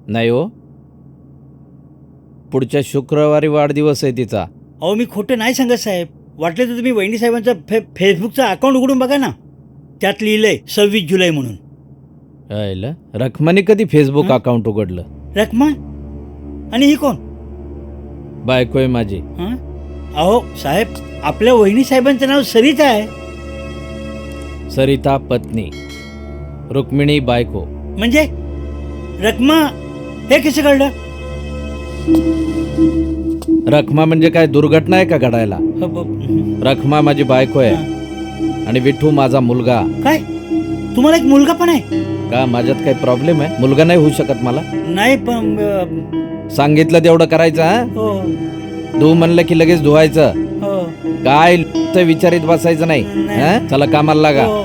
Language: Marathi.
नाही हो, पुढच्या शुक्रवारी वाढदिवस आहे तिचा. अहो मी खोटं नाही सांगत साहेब. वाटलं तर तुम्ही वहिनी साहेबांचा फेसबुकचा अकाउंट उघडून बघा ना. त्यात लिहिलंय 26 जुलै म्हणून. यायला रखमाने कधी फेसबुक हं? अकाउंट उघडलं? रखमा? आणि ही कोण? बायको आहे माझी. हं? अहो साहेब, आपल्या वहिनी साहेबांचं नाव सरिता आहे. सरिता पत्नी, रुक्मिणी बायको. म्हणजे रखमा हे कसं कळलं? रखमा म्हणजे काय दुर्घटना आहे का घडायला? रखमा माझी बायको आहे आणि विठू माझा मुलगा. काय तुम्हाला एक मुलगा पण आहे का माझ्यात काही प्रॉब्लेम आहे? मुलगा नाही होऊ शकत मला? नाही पण सांगितलं तेवढं करायचं. हा, हो धुव म्हणलं की लगेच धुवायचं. हो काय विचारित बसायचं नाही. नाही. हा? चला कामाला लागा. हो.